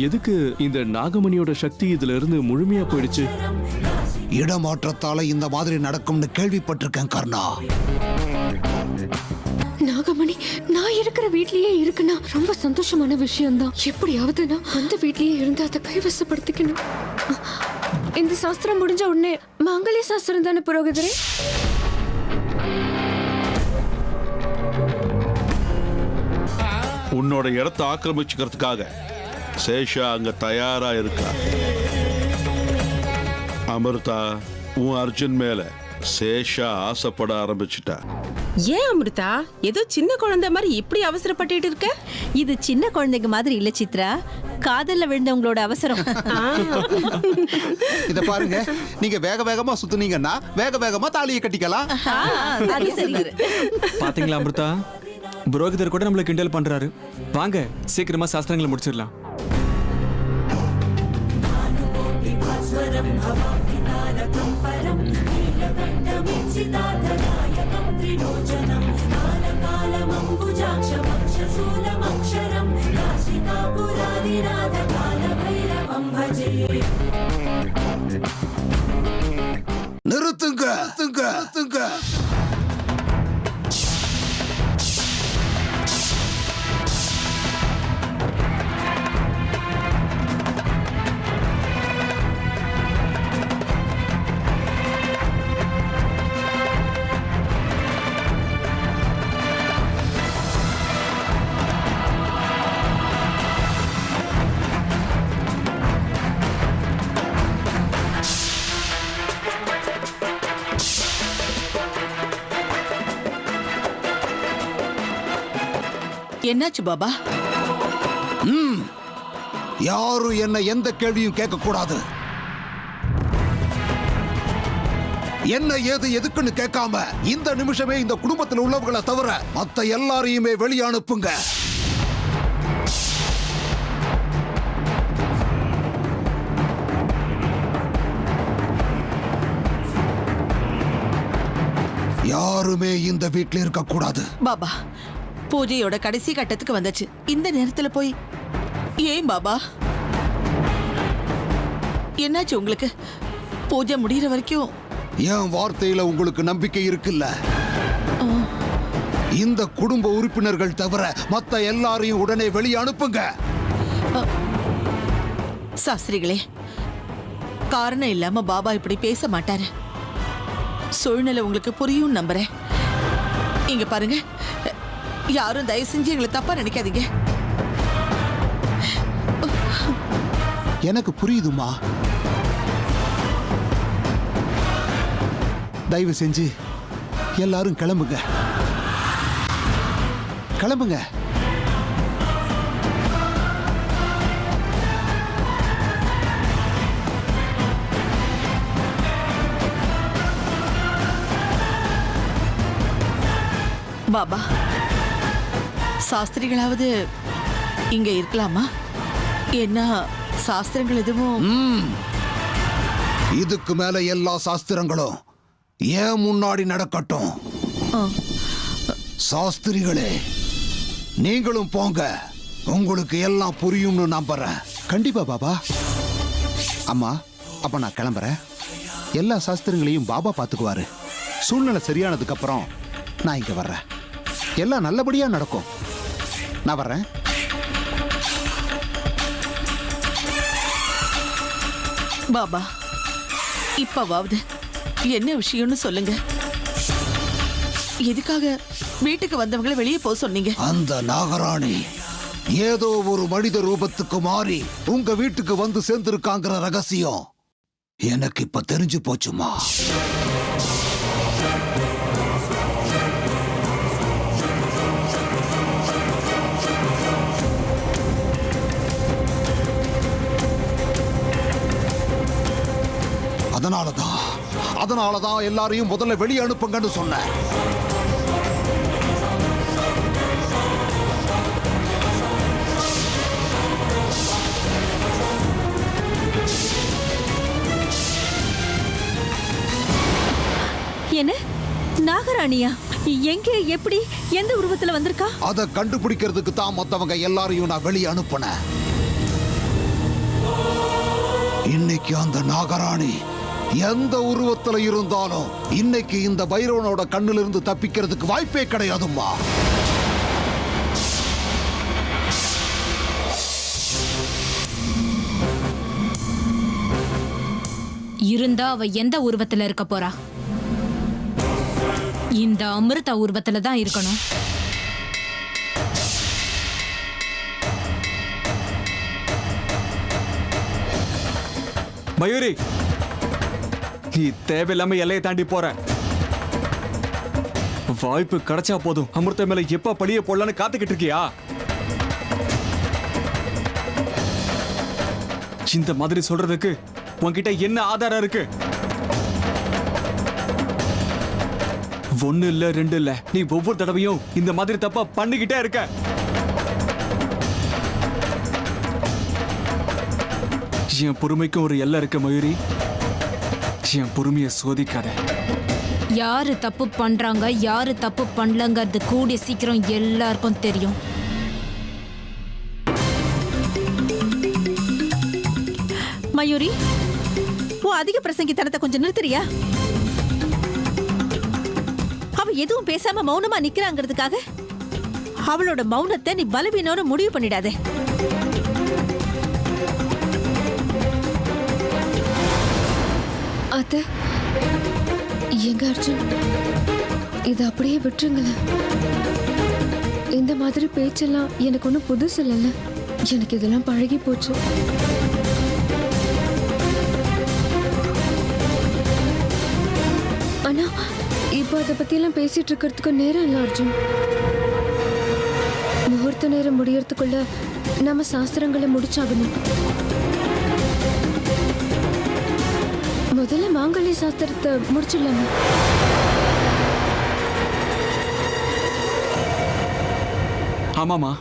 எதுக்கு இந்த நாகமணியோட சக்தி இதுல இருந்து முழுமையா போயிடுச்சு? இடமாற்றத்தால இந்த மாதிரி நடக்கும்னு கேள்விப்பட்டிருக்கேன் கர்ணா. நாகமணி நான் இருக்கிற வீட்லயே இருக்குன்னா ரொம்ப சந்தோஷமான விஷயம்தான். எப்படியாவது நான் அந்த வீட்லயே இருந்து அதை கைவசப்படுத்திக்கணும். இந்த சாஸ்திரம் முடிஞ்ச உடனே மாங்கல்ய சாஸ்திரம் தானே புரோகிதரே? உன்னோட இடத்தை ஆக்கிரமிச்சுக்கிறதுக்காக சேஷா அங்க தயாரா இருக்கா. அமிர்தா, உன் அர்ஜுன் மேல சேஷா ஆசைப்பட ஆரம்பிச்சுட்டா. ஏன் அமிர்தா ஏதோ சின்ன குழந்தை மாதிரி இப்படி அவசரப்பட்டுட்டு இருக்க? இது சின்ன குழந்தைங்க மாதிரி இல்ல சித்ரா, காதல்ல விழுந்தவங்களோட அவசரம். இத பாருங்க, நீங்க வேக வேகமா சுத்துனீங்கன்னா வேக வேகமா தாலியை கட்டிக்கலாம். அது சரி. பாத்தீங்களா அமிர்தா, புரோகிதர் கூட நம்மள கிண்டல் பண்றாரு. வாங்க சீக்கிரமா சாஸ்திரங்களை முடிச்சிடலாம். நிறுத்துங்க, நிறுத்துங்க, நிறுத்துங்க. என்னாச்சு பாபா? யாரும் என்ன எந்த கேள்வியும் கேட்க கூடாது. என்ன ஏது எதுக்குன்னு கேட்காம இந்த நிமிஷமே இந்த குடும்பத்தில் உள்ளவர்களை தவிர மத்த எல்லாரையுமே வெளியே அனுப்புங்க. யாருமே இந்த வீட்டில் இருக்க கூடாது. பாபா, பூஜையோட கடைசி கட்டத்துக்கு வந்துச்சு. இந்த நேரத்துல போய் ஏன் பாபா? என்னாச்சு உங்களுக்கு? பூஜை முடிகிற வரைக்கும் என் வார்த்தையில உங்களுக்கு நம்பிக்கை இருக்குல்ல? இந்த குடும்ப உறுப்பினர்கள் தவிர மத்த எல்லாரையும் உடனே வெளியே அனுப்புங்க. சாஸ்திரிகளே, காரணம் இல்லாம பாபா இப்படி பேச மாட்டாரு. சூழ்நிலை உங்களுக்கு புரியும் நம்புறேன். இங்க பாருங்க, யாரும் தயவு செஞ்சு எங்களை தப்பா நினைக்காதீங்க. எனக்கு புரியுதுமா. தயவு செஞ்சு எல்லாரும் கிளம்புங்க, கிளம்புங்க. பாபா, சாஸ்திரிகளாவது இங்க இருக்கலாமா? என்ன சாஸ்திரங்கள் எதுவும்? இதுக்கு மேல எல்லா சாஸ்திரங்களும் ஏன் முன்னாடி நடக்கட்டும். சாஸ்திரிகளே, நீங்களும் போங்க. உங்களுக்கு எல்லாம் புரியும்னு நம்புறேன். கண்டிப்பா பாபா. அம்மா, அப்ப நான் கிளம்புறேன். எல்லா சாஸ்திரங்களையும் பாபா பாத்துக்குவாரு. சூழ்நிலை சரியானதுக்கு அப்புறம் நான் இங்க வர்றேன். எல்லாம் நல்லபடியா நடக்கும். நான் வர்றேன். பாபா, இப்பவாவது என்ன விஷயம்னு சொல்லுங்க. எதுக்காக வீட்டுக்கு வந்தவங்களை வெளியே போக சொன்னீங்க? அந்த நாகராணி ஏதோ ஒரு மனித ரூபத்துக்கு மாறி உங்க வீட்டுக்கு வந்து சேர்ந்திருக்காங்கிற ரகசியம் எனக்கு இப்ப தெரிஞ்சு போச்சுமா. அதனாலதான் எல்லாரையும் முதல்ல வெளியே அனுப்புங்கன்னு சொன்னேன். என்ன நாகராணியா? எங்க, எப்படி, எந்த உருவத்துல வந்திருக்கா? அதை கண்டுபிடிக்கிறதுக்கு தான் மத்தவங்க எல்லாரையும் நான் வெளியே அனுப்புனேன். இன்னைக்கு அந்த நாகராணி எந்த உருவத்துல இருந்தாலும் இன்னைக்கு இந்த பைரவனோட கண்ணுல இருந்து தப்பிக்கிறதுக்கு வாய்ப்பே கிடையாதும்மா. இருந்தா அவ எந்த உருவத்துல இருக்க போறா? இந்த அமிர்தா உருவத்துல தான் இருக்கணும். மயூரி, நீ தேவையில்லாம எல்லையை தாண்டி போற. வாய்ப்பு கிடைச்சா போதும் அமிர்தா மேல எப்ப படிய போடலான்னு காத்துக்கிட்டு இருக்கியா? இந்த மாதிரி சொல்றதுக்கு உன்கிட்ட என்ன ஆதாரம் இருக்கு? ஒண்ணு இல்ல ரெண்டு இல்ல, நீ ஒவ்வொரு தடவையும் இந்த மாதிரி தப்பா பண்ணிக்கிட்டே இருக்க. என் பொறுமைக்கும் ஒரு எல்லை இருக்கு மயூரி. என் பொறுமையை சோதிக்காத. யாரு தப்பு பண்றாங்க யாரு தப்பு பண்ணலங்கிறது கூடிய சீக்கிரம் எல்லாருக்கும் தெரியும். மயூரி, உன் அதிக பிரசங்கித்தனத்தை கொஞ்சம் நிறுத்துறியா? அவ எதுவும் பேசாம மௌனமா நிக்கிறாங்கிறதுக்காக அவளோட மௌனத்தை நீ பலவீனோட முடிவு பண்ணிடாதே. அத்தை, எங்க அர்ஜுன், இதை அப்படியே விட்டுருங்களேன். இந்த மாதிரி பேச்செல்லாம் எனக்கு ஒன்றும் புதுசு இல்லைல்ல. எனக்கு இதெல்லாம் பழகி போச்சு. ஆனா இப்போ அதை பத்தியெல்லாம் பேசிட்டு இருக்கிறதுக்கு நேரம் இல்லை அர்ஜுன். முகூர்த்த நேரம் முடியறதுக்குள்ள நம்ம சாஸ்திரங்களை முடிச்சாகணும். முதல்ல மாங்கல்ய சாஸ்திரத்தை முடிச்சிடலாமா? ஆமாமா,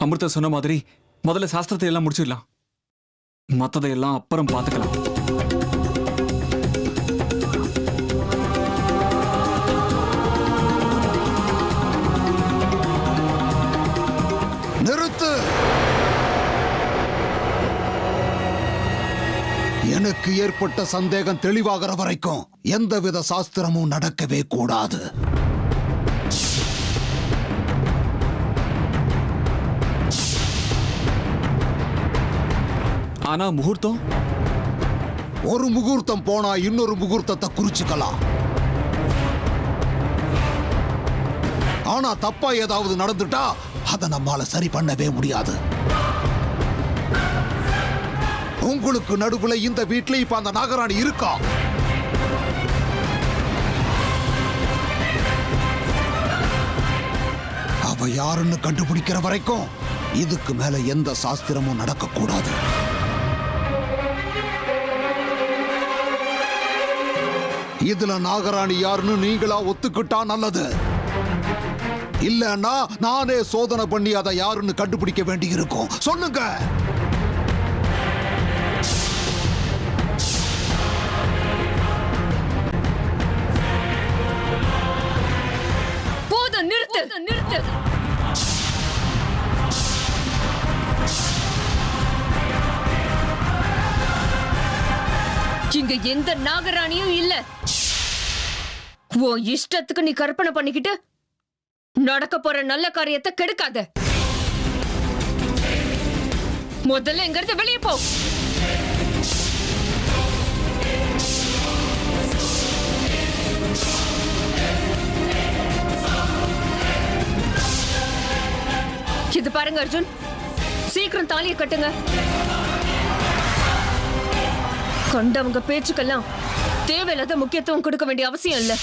அமிர்தா சொன்ன மாதிரி முதல்ல சாஸ்திரத்தை எல்லாம் முடிச்சிடலாம். மத்ததையெல்லாம் அப்புறம் பார்த்துக்கலாம். நிறுத்து. எனக்கு ஏற்பட்ட சந்தேகம் தெளிவாகிற வரைக்கும் எந்தவித சாஸ்திரமும் நடக்கவே கூடாது. ஆனா முகூர்த்தம், ஒரு முகூர்த்தம் போனா இன்னொரு முகூர்த்தத்தை குறிச்சுக்கலாம். ஆனா தப்பா ஏதாவது நடந்துட்டா அதை நம்மால சரி பண்ணவே முடியாது. உங்களுக்கு நடுவுல இந்த வீட்ல இப்ப அந்த நாகராணி இருக்கா. அவ யாருன்னு கண்டுபிடிக்கிற வரைக்கும் இதுக்கு மேல எந்த சாஸ்திரமும் நடக்க கூடாது. இதுல நாகராணி யாருன்னு நீங்களா ஒத்துக்கிட்டா நல்லது. இல்லன்னா நானே சோதனை பண்ணி அதை யாருன்னு கண்டுபிடிக்க வேண்டி இருக்கும். சொல்லுங்க. போதும், நிறுத்து நிறுத்து. இங்க எந்த நாகராணியும் இல்ல. உன் இஷ்டத்துக்கு நீ கற்பனை பண்ணிக்கிட்டு நடக்க போற நல்ல காரியத்தை கெடுக்காத. முதல்ல எங்கிறது வெளியே போ. இது பாருங்க அர்ஜுன், சீக்கிரம் தாலியை கட்டுங்க. கண்டவங்க பேச்சுக்கெல்லாம் தேவையில்லாத முக்கியத்துவம் கொடுக்க வேண்டிய அவசியம் இல்லை.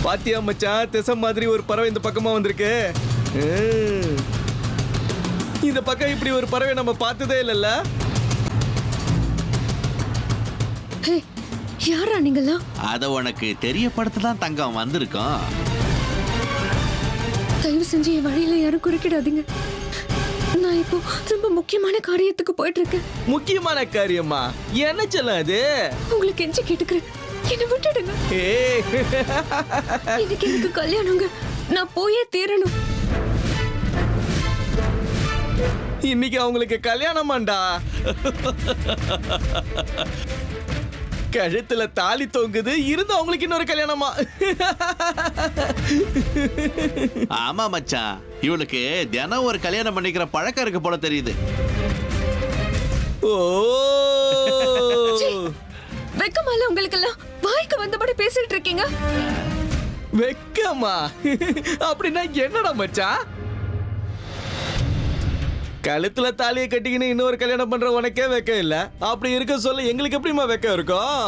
பாத்தியா மச்சான், திசை மாதிரி ஒரு பறவை இந்த பக்கமா வந்திருக்கு. இந்த பக்கம் இப்படி ஒரு பறவை நம்ம பார்த்ததே இல்லைல்ல. ஹே, யாரா நீங்களா? அத உனக்கு தெரியப்படுத்த தான் தங்கம் வந்திருக்கோம். தயவு செஞ்சு என் வழியில யாரும் குறுக்கிடாதீங்க. நான் இப்போ ரொம்ப முக்கியமான காரியத்துக்கு போயிட்டு இருக்கேன். முக்கியமான காரியமா? என்ன சொல்ல அது? உங்களுக்கு கெஞ்சி கேட்டுக்கிறேன், என்ன விட்டுடுங்க. இன்னைக்கு எனக்கு கல்யாணங்க, நான் போயே தீரணும். இன்னைக்கு அவங்களுக்கு கல்யாணமாண்டா. கழுத்துல தாலி தொங்குது, இருந்து அவங்களுக்கு இன்னொரு கல்யாணமா? ஆமா மச்சான், இவளுக்கு தினம் ஒரு கல்யாணம் பண்ணிக்கிற பழக்கம் இருக்கு போல தெரியுது. ஓ, வெக்கமால உங்களுக்கெல்லாம்? வாய்க்கு வந்தபடி பேசிட்டு இருக்கீங்க. வெக்கமா? அப்படின்னா என்னடா மச்சான்? கழுத்துல தாலியை கட்டிக்கின்னு இன்னொரு கல்யாணம் பண்ற உனக்கே வெக்கம் இல்ல, அப்படி இருக்க சொல்ல எங்களுக்கு எப்படிமா வெக்கம் இருக்கும்?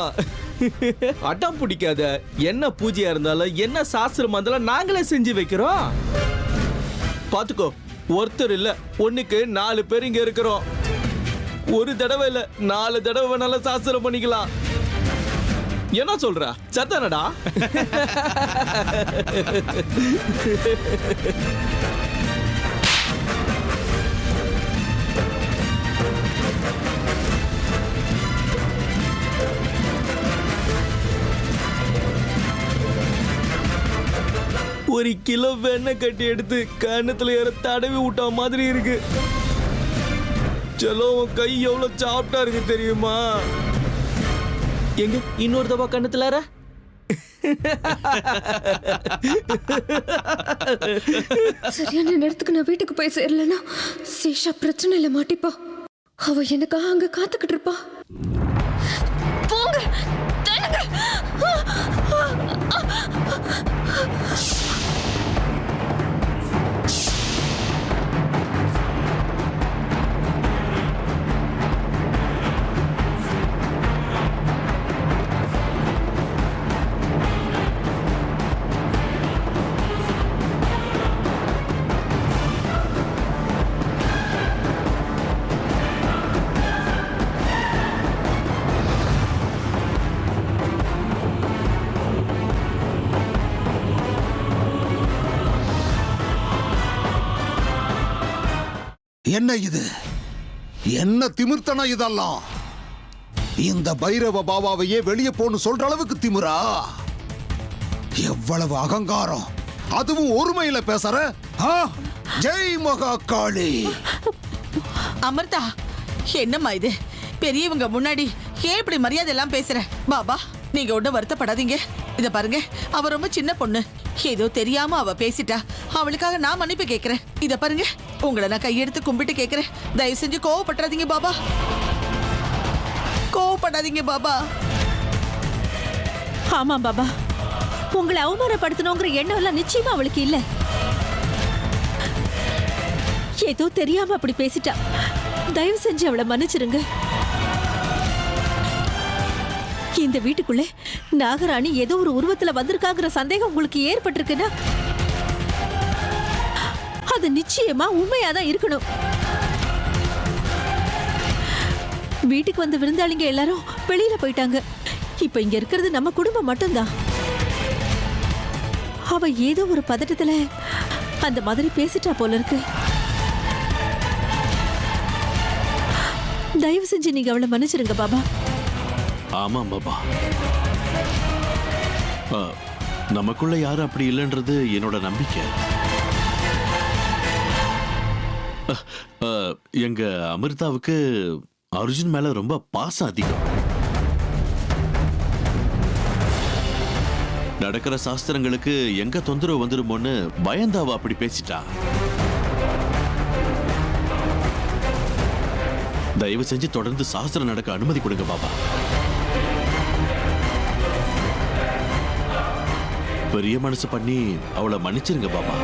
அடம் பிடிக்காத. என்ன பூஜையா இருந்தாலும் என்ன சாஸ்திரமா இருந்தாலும் நாங்களே செஞ்சு வைக்கிறோம். பாத்துக்கோ, ஒருத்தர் இல்ல, ஒண்ணுக்கு 4 பேர் இங்க இருக்கிறோம். ஒரு தடவை இல்ல, 4 தடவை வேணாலும் சாஸ்திரம் பண்ணிக்கலாம். என்ன சொல்ற? சத்தானடா? ஒரு கிலோ வெண்ணெய் கட்டி எடுத்து கண்ணத்துல ஏற தடவி விட்ட மாதிரி இருக்கு. செலோ, உன் கை எவ்வளவு சாப்பிட்டா இருக்கு தெரியுமா? எங்க இன்னொரு தபா கண்ணத்துல ஏற? சரியான நேரத்துக்கு நான் வீட்டுக்கு போய் சேரலன்னா சேஷா பிரச்சனையில மாட்டிப்பா. அவ எனக்காக அங்க காத்துக்கிட்டு இருப்பா. போங்க, தள்ளுங்க. என்ன இது? என்ன திமிர்த்தனம் இதெல்லாம்? இந்த பைரவ பாபாவையே வெளியே போன்னு சொல்ற அளவுக்கு திமிரா? எவ்வளவு அகங்காரம்! அதுவும் ஒருமையில பேசுற. ஜெய் மகா காளி! அமிர்தா, என்னம்மா இது? பெரியவங்க முன்னாடி ஏன் இப்படி மரியாதை எல்லாம் பேசுற? பாபா, நீங்க ஒன்றும் வருத்தப்படாதீங்க. இத பாருங்க, அவ ரொம்ப சின்ன பொண்ணு, ஏதோ தெரியாம அவ பேசிட்டா. அவளுக்காக நான் மன்னிப்பு கேட்கிறேன். இத பாருங்க, உங்களை நான் கையெடுத்து கும்பிட்டு கேட்கிறேன், தயவு செஞ்சு கோவப்படாதீங்க பாபா. கோவப்படாதீங்க பாபா. ஆமா பாபா, உங்களை அவமானப்படுத்தணுங்கிற எண்ணம் எல்லாம் நிச்சயமா அவளுக்கு இல்ல. ஏதோ தெரியாம அப்படி பேசிட்டா. தயவு செஞ்சு அவளை மன்னிச்சிருங்க. இந்த வீட்டுக்குள்ளே நாகராணி ஏதோ ஒரு உருவத்துல வந்திருக்காங்கிற சந்தேகம் உங்களுக்கு ஏற்பட்டிருக்குன்னா அது நிச்சயமா உண்மையாதான் இருக்கணும். வீட்டுக்கு வந்த விருந்தாளிங்க எல்லாரும் வெளியில போயிட்டாங்க. இப்ப இங்க இருக்கிறது நம்ம குடும்பம் மட்டும்தான். அவ ஏதோ ஒரு பதட்டத்துல அந்த மாதிரி பேசிட்டா போல இருக்கு. தயவு செஞ்சு நீங்க அவளை மன்னிச்சிருங்க பாபா. ஆமாம் பாபா, நமக்குள்ள யாரும் அப்படி இல்லைன்றது என்னோட நம்பிக்கை. எங்க அமிர்தாவுக்கு அர்ஜுன் மேல ரொம்ப பாசம் அதிகம். நடக்கிற சாஸ்திரங்களுக்கு எங்க தொந்தரவு வந்துருமோன்னு பயந்தாவ அப்படி பேசிட்டா. தயவு செஞ்சு தொடர்ந்து சாஸ்திரம் நடக்க அனுமதி கொடுங்க பாபா. பெரிய மனசு பண்ணி அவளை மன்னிச்சிருங்க பாபா.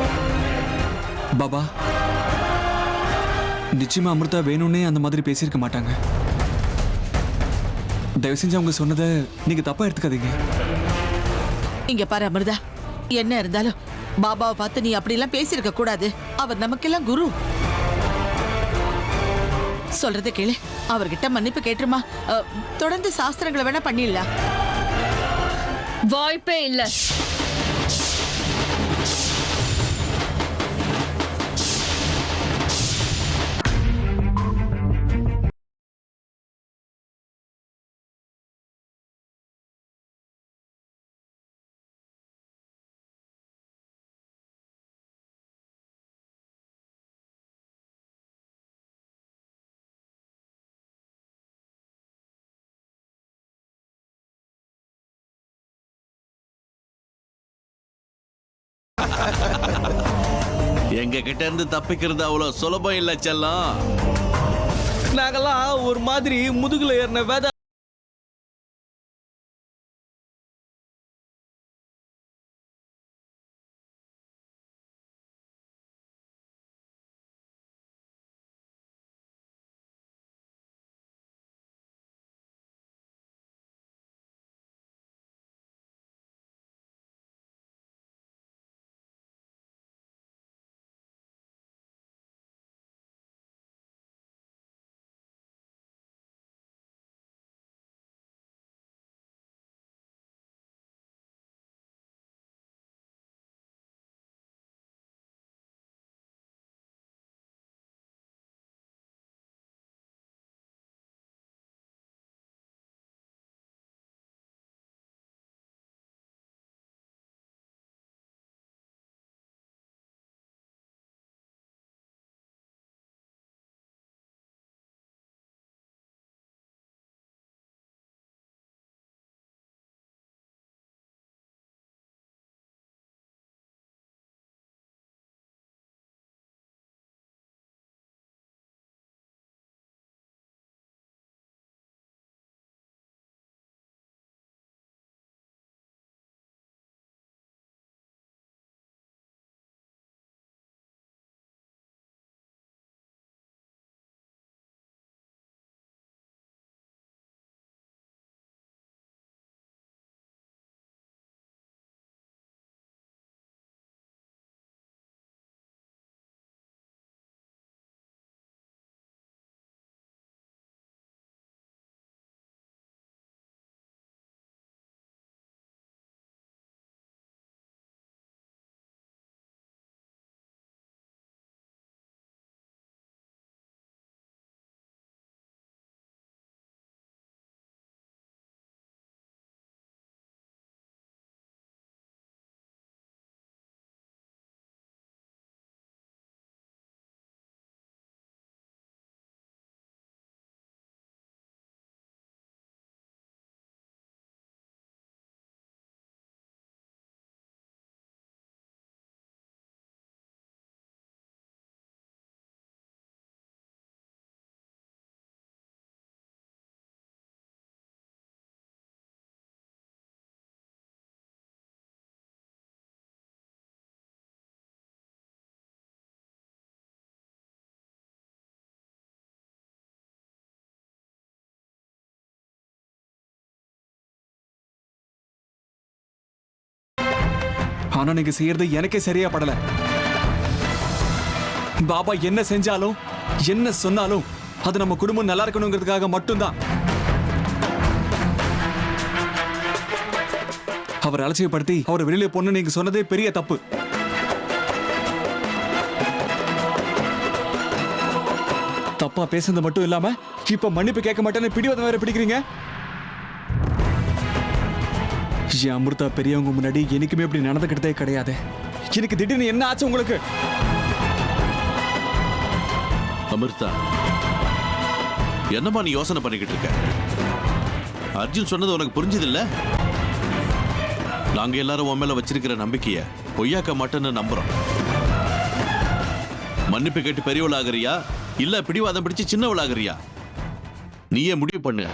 பாபா நிச்சயமா அமிர்தா வேணும்னே அந்த மாதிரி பேசியிருக்க மாட்டாங்க. தயவு செஞ்சு அவங்க சொன்னதை நீங்க தப்பா எடுத்துக்காதீங்க. இங்க பாரு அமிர்தா, என்ன இருந்தாலும் பாபாவை பார்த்து நீ அப்படிலாம் பேசியிருக்க கூடாது. அவர் நமக்கெல்லாம் குரு. சொல்றதை கேளு, அவர்கிட்ட மன்னிப்பு கேட்டுருமா. தொடர்ந்து சாஸ்திரங்களை வேணா பண்ணிடலாம். வாய்ப்பே இல்ல. எங்க கிட்ட இருந்து தப்பிக்கிறது அவ்வளவு சுலபம் இல்ல செல்லம். நாங்கெல்லாம் ஒரு மாதிரி முதுகுல ஏறின வேத ஆனா நீங்க செய்யறது எனக்கே சரியா படல. பாபா என்ன செஞ்சாலும் என்ன சொன்னாலும் அது நம்ம குடும்பம் நல்லா இருக்கணுங்கிறதுக்காக மட்டும்தான். அவர் அலட்சியப்படுத்தி அவரை வெளியில பொண்ணு நீங்க சொன்னதே பெரிய தப்பு. தப்பா பேசுறது மட்டும் இல்லாம இப்ப மன்னிப்பு கேட்க மாட்டேன்னு பிடிவாதம் வேற பிடிக்கிறீங்க. அமிர்தா பெரியவங்க முன்னாடி எனக்குமே இப்படி நடந்துக்கிட்டதே கிடையாது. எனக்கு திடீர்னு என்ன ஆச்சு உங்களுக்கு? அமிர்தா, என்னமா நீ யோசனை பண்ணிக்கிட்டு இருக்க? அர்ஜுன் சொன்னது உனக்கு புரிஞ்சது இல்ல? நாங்க எல்லாரும் உன் மேல வச்சிருக்கிற நம்பிக்கைய பொய்யாக்க மாட்டேன்னு நம்புறோம். மன்னிப்பு கேட்டு பெரியவளாகிறியா இல்ல பிடிவாதம் பிடிச்சு சின்னவளாகிறியா? நீயே முடிவு பண்ணு.